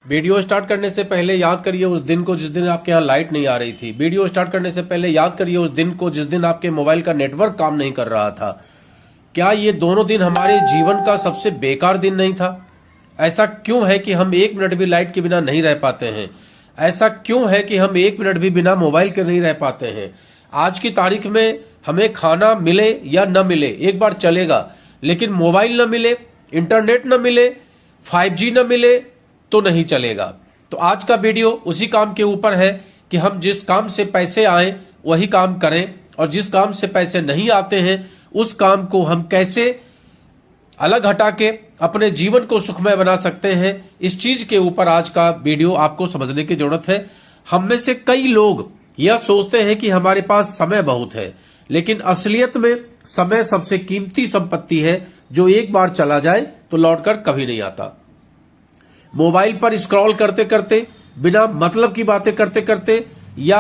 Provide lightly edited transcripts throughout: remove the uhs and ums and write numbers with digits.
Video start करने से पहले याद करिए उस दिन को जिस दिन आपके यहाँ लाइट नहीं आ रही थी। वीडियो स्टार्ट करने से पहले याद करिए उस दिन को जिस दिन आपके मोबाइल का नेटवर्क काम नहीं कर रहा था। क्या ये दोनों दिन हमारे जीवन का सबसे बेकार दिन नहीं था? ऐसा क्यों है कि हम 1 मिनट भी लाइट के बिना नहीं रह पाते हैं? ऐसा क्यों है कि हम 1 मिनट भी बिना मोबाइल के नहीं रह पाते हैं? आज की तारीख में हमें खाना मिले या न मिले एक बार चलेगा, लेकिन मोबाइल न मिले, इंटरनेट न मिले, 5G न मिले तो नहीं चलेगा। तो आज का वीडियो उसी काम के ऊपर है कि हम जिस काम से पैसे आए वही काम करें, और जिस काम से पैसे नहीं आते हैं उस काम को हम कैसे अलग हटा के अपने जीवन को सुखमय बना सकते हैं, इस चीज के ऊपर आज का वीडियो आपको समझने की जरूरत है। हम में से कई लोग यह सोचते हैं कि हमारे पास समय बहुत है, लेकिन असलियत में समय सबसे कीमती संपत्ति है जो एक बार चला जाए तो लौटकर कभी नहीं आता। मोबाइल पर स्क्रॉल करते करते, बिना मतलब की बातें करते करते या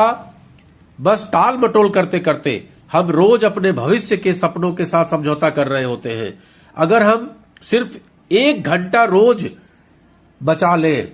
बस टाल मटोल करते करते हम रोज अपने भविष्य के सपनों के साथ समझौता कर रहे होते हैं। अगर हम सिर्फ 1 घंटा रोज बचा लें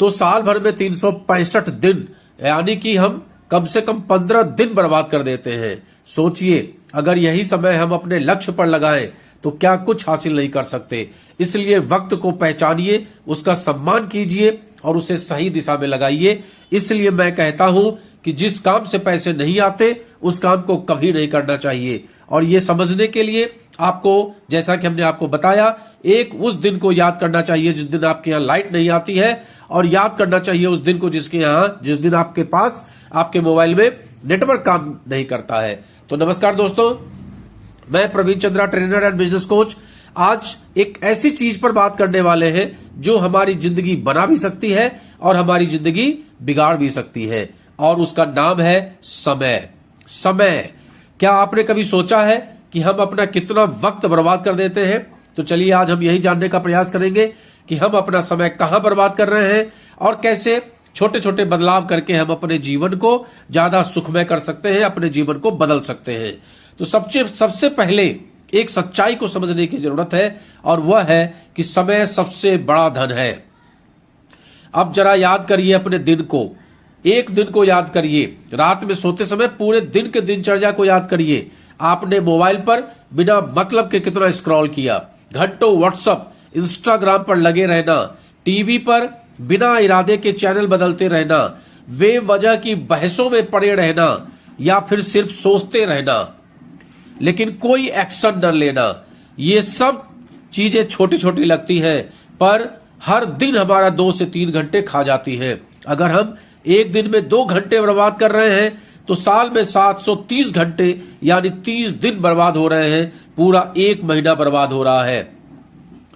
तो साल भर में 365 दिन यानी कि हम कम से कम 15 दिन बर्बाद कर देते हैं। सोचिए, अगर यही समय हम अपने लक्ष्य पर लगाएं तो क्या कुछ हासिल नहीं कर सकते। इसलिए वक्त को पहचानिए, उसका सम्मान कीजिए और उसे सही दिशा में लगाइए। इसलिए मैं कहता हूं कि जिस काम से पैसे नहीं आते उस काम को कभी नहीं करना चाहिए। और ये समझने के लिए आपको, जैसा कि हमने आपको बताया, एक उस दिन को याद करना चाहिए जिस दिन आपके यहाँ लाइट नहीं आती है, और याद करना चाहिए उस दिन को जिस दिन आपके पास आपके मोबाइल में नेटवर्क काम नहीं करता है। तो नमस्कार दोस्तों, मैं Praveen Chandra, trainer and business coach. आज एक ऐसी चीज पर बात करने वाले हैं जो हमारी जिंदगी बना भी सकती है और हमारी जिंदगी बिगाड़ भी सकती है, और उसका नाम है समय। समय। क्या आपने कभी सोचा है कि हम अपना कितना वक्त बर्बाद कर देते हैं? तो चलिए आज हम यही जानने का प्रयास करेंगे कि हम अपना समय कहां बर्बाद कर रहे हैं और कैसे छोटे छोटे बदलाव करके हम अपने जीवन को ज्यादा सुखमय कर सकते हैं, अपने जीवन को बदल सकते हैं। तो सबसे पहले एक सच्चाई को समझने की जरूरत है, और वह है कि समय सबसे बड़ा धन है। अब जरा याद करिए अपने दिन को, एक दिन को याद करिए। रात में सोते समय पूरे दिन के दिनचर्या को याद करिए। आपने मोबाइल पर बिना मतलब के कितना स्क्रॉल किया, घंटों व्हाट्सएप, इंस्टाग्राम पर लगे रहना, टीवी पर बिना इरादे के चैनल बदलते रहना, बेवजह की बहसों में पड़े रहना, या फिर सिर्फ सोचते रहना लेकिन कोई एक्शन न लेना। ये सब चीजें छोटी छोटी लगती हैं, पर हर दिन हमारा 2 से 3 घंटे खा जाती है। अगर हम एक दिन में 2 घंटे बर्बाद कर रहे हैं तो साल में 730 घंटे यानी 30 दिन बर्बाद हो रहे हैं। पूरा 1 महीना बर्बाद हो रहा है।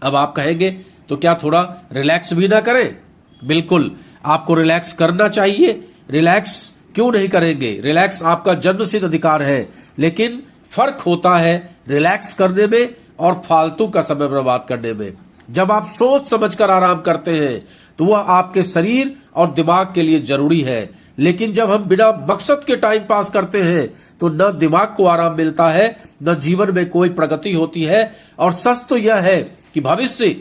अब आप कहेंगे तो क्या थोड़ा रिलैक्स भी ना करें? बिल्कुल, आपको रिलैक्स करना चाहिए। रिलैक्स क्यों नहीं करेंगे? रिलैक्स आपका जन्मसिद्ध अधिकार है, लेकिन फर्क होता है रिलैक्स करने में और फालतू का समय बर्बाद करने में। जब आप सोच समझकर आराम करते हैं तो वह आपके शरीर और दिमाग के लिए जरूरी है, लेकिन जब हम बिना मकसद के टाइम पास करते हैं तो न दिमाग को आराम मिलता है, न जीवन में कोई प्रगति होती है। और सच तो यह है कि भविष्य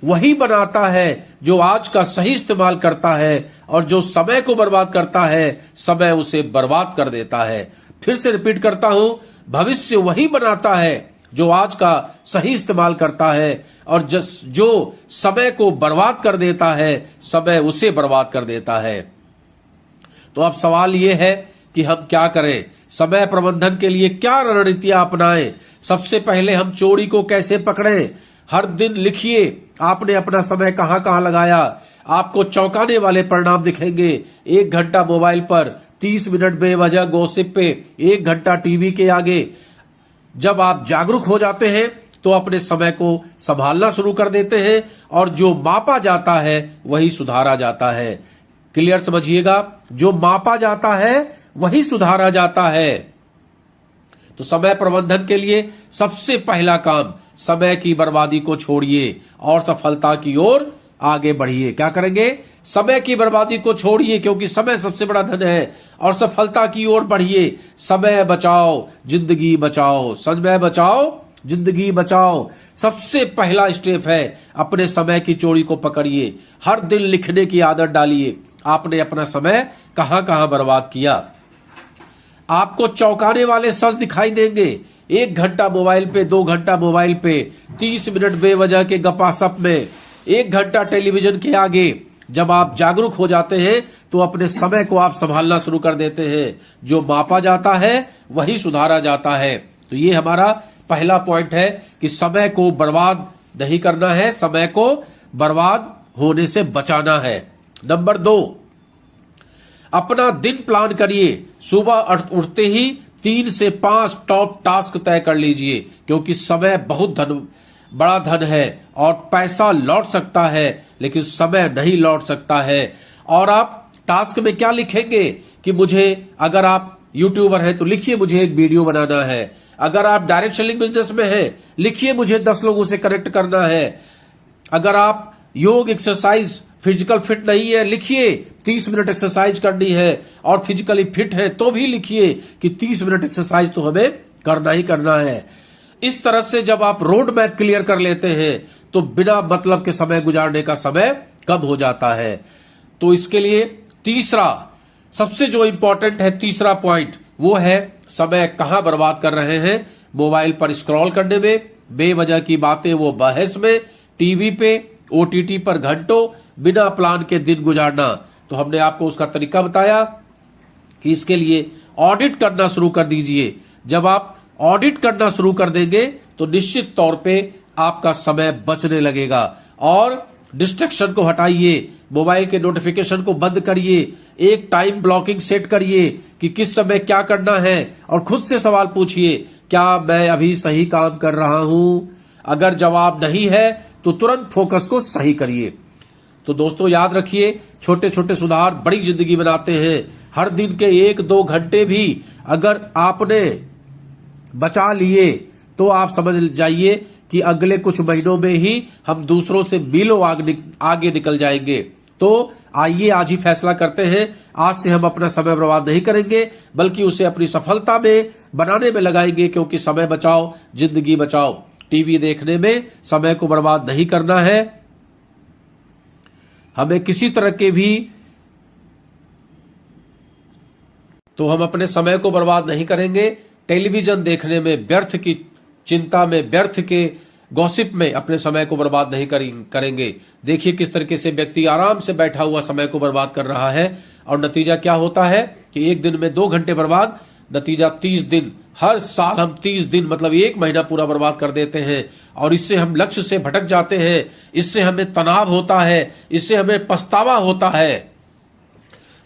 वही बनाता है जो आज का सही इस्तेमाल करता है, और जो समय को बर्बाद करता है समय उसे बर्बाद कर देता है। फिर से रिपीट करता हूं, भविष्य वही बनाता है जो आज का सही इस्तेमाल करता है, और जो समय को बर्बाद कर देता है समय उसे बर्बाद कर देता है। तो अब सवाल यह है कि हम क्या करें? समय प्रबंधन के लिए क्या रणनीतियां अपनाएं? सबसे पहले हम चोरी को कैसे पकड़ें? हर दिन लिखिए आपने अपना समय कहां कहां लगाया। आपको चौंकाने वाले परिणाम दिखेंगे। 1 घंटा मोबाइल पर, 30 मिनट बेवजह गॉसिप पे, 1 घंटा टीवी के आगे। जब आप जागरूक हो जाते हैं तो अपने समय को संभालना शुरू कर देते हैं, और जो मापा जाता है वही सुधारा जाता है। क्लियर समझिएगा, जो मापा जाता है वही सुधारा जाता है। तो समय प्रबंधन के लिए सबसे पहला काम, समय की बर्बादी को छोड़िए और सफलता की ओर आगे बढ़िए। क्या करेंगे? समय की बर्बादी को छोड़िए, क्योंकि समय सबसे बड़ा धन है, और सफलता की ओर बढ़िए। समय बचाओ, जिंदगी बचाओ। समय बचाओ, जिंदगी बचाओ। सबसे पहला स्टेप है अपने समय की चोरी को पकड़िए। हर दिन लिखने की आदत डालिए, आपने अपना समय कहां कहां बर्बाद किया। आपको चौंकाने वाले सच दिखाई देंगे। 1 घंटा मोबाइल पे, 2 घंटा मोबाइल पे, 30 मिनट बेवजह के गपासप में, 1 घंटा टेलीविजन के आगे। जब आप जागरूक हो जाते हैं तो अपने समय को आप संभालना शुरू कर देते हैं। जो मापा जाता है वही सुधारा जाता है। तो ये हमारा पहला पॉइंट है कि समय को बर्बाद नहीं करना है, समय को बर्बाद होने से बचाना है। नंबर 2, अपना दिन प्लान करिए। सुबह उठते ही 3 से 5 टॉप टास्क तय कर लीजिए, क्योंकि समय बहुत बड़ा धन है और पैसा लौट सकता है लेकिन समय नहीं लौट सकता है। और आप टास्क में क्या लिखेंगे कि मुझे, अगर आप यूट्यूबर हैं तो लिखिए मुझे एक वीडियो बनाना है। अगर आप डायरेक्ट सेलिंग बिजनेस में हैं, लिखिए मुझे 10 लोगों से कनेक्ट करना है। अगर आप योग, एक्सरसाइज, फिजिकल फिट नहीं है, लिखिए 30 मिनट एक्सरसाइज करनी है। और फिजिकली फिट है तो भी लिखिए कि 30 मिनट एक्सरसाइज तो हमें करना ही करना है। इस तरह से जब आप रोड मैप क्लियर कर लेते हैं तो बिना मतलब के समय गुजारने का समय कम हो जाता है। तो इसके लिए तीसरा, सबसे जो इंपॉर्टेंट है, तीसरा पॉइंट वो है समय कहां बर्बाद कर रहे हैं। मोबाइल पर स्क्रॉल करने में, बेवजह की बातें वो बहस में, टीवी पे, ओटीटी पर घंटों बिना प्लान के दिन गुजारना। तो हमने आपको उसका तरीका बताया कि इसके लिए ऑडिट करना शुरू कर दीजिए। जब आप ऑडिट करना शुरू कर देंगे तो निश्चित तौर पे आपका समय बचने लगेगा। और डिस्ट्रैक्शन को हटाइए, मोबाइल के नोटिफिकेशन को बंद करिए, एक टाइम ब्लॉकिंग सेट करिए कि किस समय क्या करना है, और खुद से सवाल पूछिए, क्या मैं अभी सही काम कर रहा हूं? अगर जवाब नहीं है तो तुरंत फोकस को सही करिए। तो दोस्तों याद रखिए, छोटे छोटे सुधार बड़ी जिंदगी बनाते हैं। हर दिन के 1-2 घंटे भी अगर आपने बचा लिए तो आप समझ जाइए कि अगले कुछ महीनों में ही हम दूसरों से मीलों आगे निकल जाएंगे। तो आइए आज ही फैसला करते हैं, आज से हम अपना समय बर्बाद नहीं करेंगे बल्कि उसे अपनी सफलता में बनाने में लगाएंगे। क्योंकि समय बचाओ जिंदगी बचाओ। टीवी देखने में समय को बर्बाद नहीं करना है। हमें किसी तरह के भी, तो हम अपने समय को बर्बाद नहीं करेंगे। टेलीविजन देखने में, व्यर्थ की चिंता में, व्यर्थ के गॉसिप में अपने समय को बर्बाद नहीं करेंगे। देखिए किस तरीके से व्यक्ति आराम से बैठा हुआ समय को बर्बाद कर रहा है और नतीजा क्या होता है कि एक दिन में 2 घंटे बर्बाद, नतीजा 30 दिन। हर साल हम 30 दिन मतलब 1 महीना पूरा बर्बाद कर देते हैं और इससे हम लक्ष्य से भटक जाते हैं। इससे हमें तनाव होता है, इससे हमें पछतावा होता है।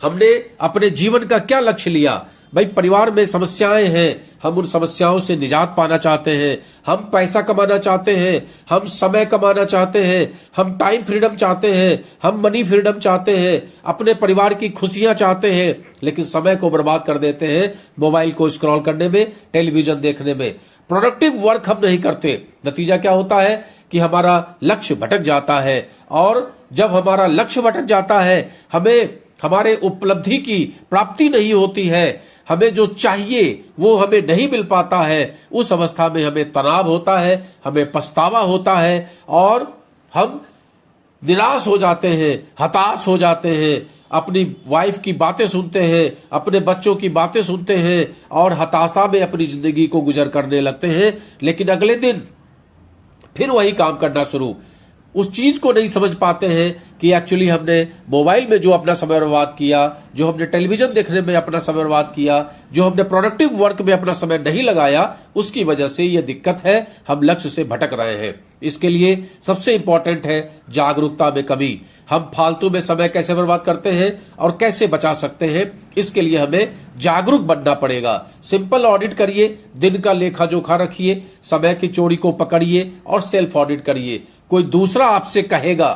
हमने अपने जीवन का क्या लक्ष्य लिया? भाई परिवार में समस्याएं हैं, हम उन समस्याओं से निजात पाना चाहते हैं, हम पैसा कमाना चाहते हैं, हम समय कमाना चाहते हैं, हम टाइम फ्रीडम चाहते हैं, हम मनी फ्रीडम चाहते हैं, अपने परिवार की खुशियां चाहते हैं, लेकिन समय को बर्बाद कर देते हैं मोबाइल को स्क्रॉल करने में, टेलीविजन देखने में। प्रोडक्टिव वर्क हम नहीं करते। नतीजा क्या होता है कि हमारा लक्ष्य भटक जाता है। और जब हमारा लक्ष्य भटक जाता है, हमें हमारे उपलब्धि की प्राप्ति नहीं होती है, हमें जो चाहिए वो हमें नहीं मिल पाता है, उस अवस्था में हमें तनाव होता है, हमें पछतावा होता है और हम निराश हो जाते हैं, हताश हो जाते हैं, अपनी वाइफ की बातें सुनते हैं, अपने बच्चों की बातें सुनते हैं और हताशा में अपनी जिंदगी को गुजर करने लगते हैं। लेकिन अगले दिन फिर वही काम करना शुरू। उस चीज को नहीं समझ पाते हैं कि एक्चुअली हमने मोबाइल में जो अपना समय बर्बाद किया, जो हमने टेलीविजन देखने में अपना समय बर्बाद किया, जो हमने प्रोडक्टिव वर्क में अपना समय नहीं लगाया, उसकी वजह से ये दिक्कत है, हम लक्ष्य से भटक रहे हैं। इसके लिए सबसे इंपॉर्टेंट है जागरूकता में कमी। हम फालतू में समय कैसे बर्बाद करते हैं और कैसे बचा सकते हैं, इसके लिए हमें जागरूक बनना पड़ेगा। सिंपल ऑडिट करिए, दिन का लेखा जोखा रखिए, समय की चोरी को पकड़िए और सेल्फ ऑडिट करिए। कोई दूसरा आपसे कहेगा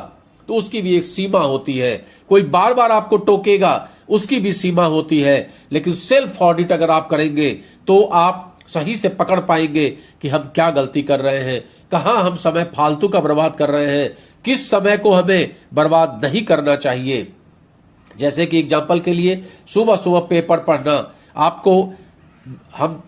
तो उसकी भी एक सीमा होती है, कोई बार बार आपको टोकेगा उसकी भी सीमा होती है, लेकिन सेल्फ ऑडिट अगर आप करेंगे तो आप सही से पकड़ पाएंगे कि हम क्या गलती कर रहे हैं, कहां हम समय फालतू का बर्बाद कर रहे हैं, किस समय को हमें बर्बाद नहीं करना चाहिए। जैसे कि एग्जाम्पल के लिए सुबह सुबह पेपर पढ़ना, आपको हम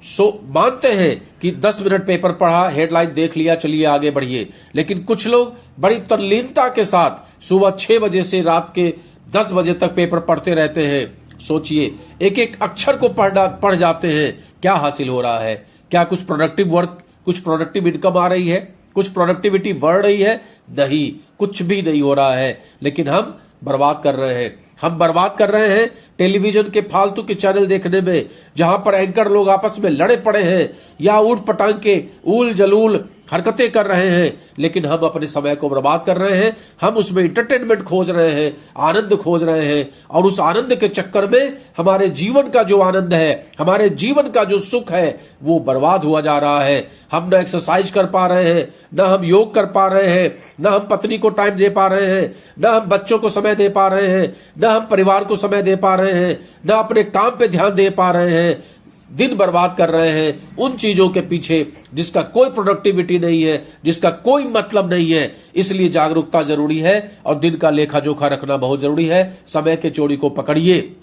मानते हैं कि 10 मिनट पेपर पढ़ा, हेडलाइन देख लिया, चलिए आगे बढ़िए। लेकिन कुछ लोग बड़ी तल्लीनता के साथ सुबह 6 बजे से रात के 10 बजे तक पेपर पढ़ते रहते हैं। सोचिए, एक एक अक्षर को पढ़ जाते हैं। क्या हासिल हो रहा है? क्या कुछ प्रोडक्टिव वर्क, कुछ प्रोडक्टिव इनकम आ रही है? कुछ प्रोडक्टिविटी बढ़ रही है? नहीं, कुछ भी नहीं हो रहा है। लेकिन हम बर्बाद कर रहे हैं। हम बर्बाद कर रहे हैं टेलीविजन के फालतू के चैनल देखने में, जहां पर एंकर लोग आपस में लड़े पड़े हैं या ऊट पटांग के ऊल जलूल हरकतें कर रहे हैं। लेकिन हम अपने समय को बर्बाद कर रहे हैं। हम उसमें इंटरटेनमेंट खोज रहे हैं, आनंद खोज रहे हैं, और उस आनंद के चक्कर में हमारे जीवन का जो आनंद है, हमारे जीवन का जो सुख है, वो बर्बाद हुआ जा रहा है। हम न एक्सरसाइज कर पा रहे हैं, न हम योग कर पा रहे हैं, न हम पत्नी को टाइम दे पा रहे हैं, न हम बच्चों को समय दे पा रहे हैं, न हम परिवार को समय दे पा रहे हैं, न अपने काम पे ध्यान दे पा रहे हैं। दिन बर्बाद कर रहे हैं उन चीजों के पीछे जिसका कोई प्रोडक्टिविटी नहीं है, जिसका कोई मतलब नहीं है। इसलिए जागरूकता जरूरी है और दिन का लेखा जोखा रखना बहुत जरूरी है। समय के चोरी को पकड़िए।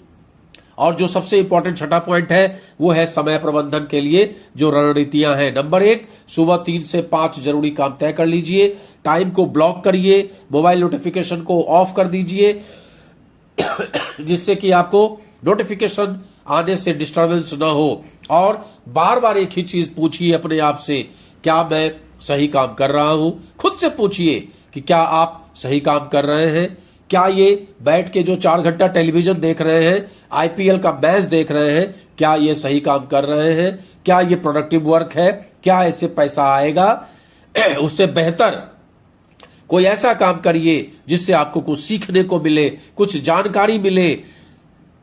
और जो सबसे इंपॉर्टेंट छठा पॉइंट है वो है समय प्रबंधन के लिए जो रणनीतियां हैं। नंबर 1, सुबह 3 से 5 जरूरी काम तय कर लीजिए। टाइम को ब्लॉक करिए, मोबाइल नोटिफिकेशन को ऑफ कर दीजिए, जिससे कि आपको नोटिफिकेशन आने से डिस्टरबेंस ना हो। और बार बार एक ही चीज पूछिए अपने आप से, क्या मैं सही काम कर रहा हूं? खुद से पूछिए कि क्या आप सही काम कर रहे हैं? क्या ये बैठ के जो 4 घंटा टेलीविजन देख रहे हैं, आईपीएल का मैच देख रहे हैं, क्या ये सही काम कर रहे हैं? क्या ये प्रोडक्टिव वर्क है? क्या इससे पैसा आएगा? उससे बेहतर कोई ऐसा काम करिए जिससे आपको कुछ सीखने को मिले, कुछ जानकारी मिले।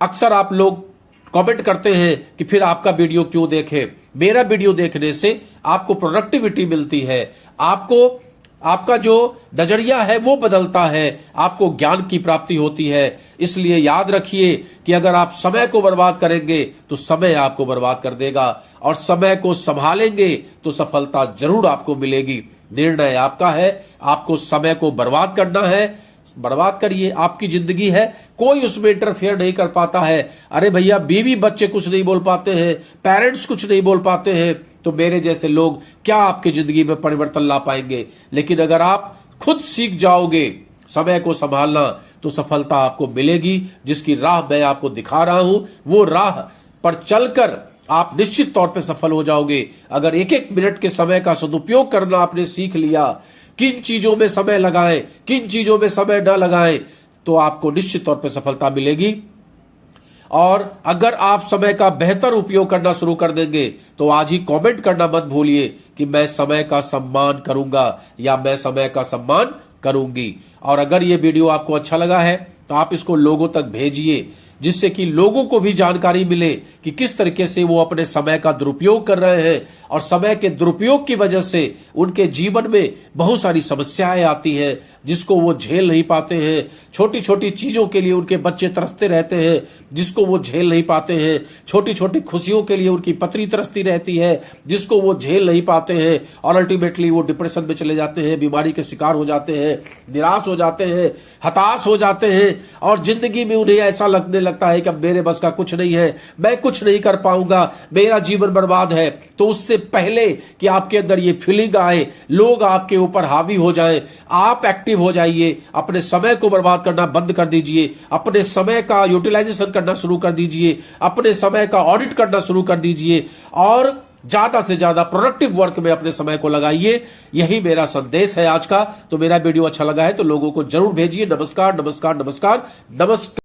अक्सर आप लोग कमेंट करते हैं कि फिर आपका वीडियो क्यों देखें। मेरा वीडियो देखने से आपको प्रोडक्टिविटी मिलती है, आपको आपका जो नजरिया है वो बदलता है, आपको ज्ञान की प्राप्ति होती है। इसलिए याद रखिए कि अगर आप समय को बर्बाद करेंगे तो समय आपको बर्बाद कर देगा, और समय को संभालेंगे तो सफलता जरूर आपको मिलेगी। निर्णय आपका है, आपको समय को बर्बाद करना है, बर्बाद करिए। आपकी जिंदगी है, कोई उसमें इंटरफेयर नहीं कर पाता है। अरे भैया, बीवी बच्चे कुछ नहीं बोल पाते हैं, पेरेंट्स कुछ नहीं बोल पाते हैं, तो मेरे जैसे लोग क्या आपकी जिंदगी में परिवर्तन ला पाएंगे? लेकिन अगर आप खुद सीख जाओगे समय को संभालना तो सफलता आपको मिलेगी। जिसकी राह मैं आपको दिखा रहा हूं, वो राह पर चलकर आप निश्चित तौर पे सफल हो जाओगे। अगर एक एक मिनट के समय का सदुपयोग करना आपने सीख लिया, किन चीजों में समय लगाएं, किन चीजों में समय न लगाएं, तो आपको निश्चित तौर पे सफलता मिलेगी। और अगर आप समय का बेहतर उपयोग करना शुरू कर देंगे तो आज ही कमेंट करना मत भूलिए कि मैं समय का सम्मान करूंगा या मैं समय का सम्मान करूंगी। और अगर ये वीडियो आपको अच्छा लगा है तो आप इसको लोगों तक भेजिए, जिससे कि लोगों को भी जानकारी मिले कि किस तरीके से वो अपने समय का दुरुपयोग कर रहे हैं, और समय के दुरुपयोग की वजह से उनके जीवन में बहुत सारी समस्याएं आती हैं जिसको वो झेल नहीं पाते हैं। छोटी छोटी चीजों के लिए उनके बच्चे तरसते रहते हैं जिसको वो झेल नहीं पाते हैं। छोटी छोटी खुशियों के लिए उनकी पत्नी तरसती रहती है जिसको वो झेल नहीं पाते हैं, और अल्टीमेटली वो डिप्रेशन में चले जाते हैं, बीमारी के शिकार हो जाते हैं, निराश हो जाते हैं, हताश हो जाते हैं, और जिंदगी में उन्हें ऐसा लगने लगता है कि अब मेरे बस का कुछ नहीं है, मैं कुछ नहीं कर पाऊंगा, मेरा जीवन बर्बाद है। तो उससे पहले कि आपके अंदर ये फीलिंग आए, लोग आपके ऊपर हावी हो जाएं, आप एक्टिव हो जाइए, अपने समय को बर्बाद करना बंद कर दीजिए, अपने समय का यूटिलाइजेशन करना शुरू कर दीजिए, अपने समय का ऑडिट करना शुरू कर दीजिए, और ज्यादा से ज्यादा प्रोडक्टिव वर्क में अपने समय को लगाइए। यही मेरा संदेश है आज का। तो मेरा वीडियो अच्छा लगा है तो लोगों को जरूर भेजिए। नमस्कार, नमस्कार, नमस्कार, नमस्कार।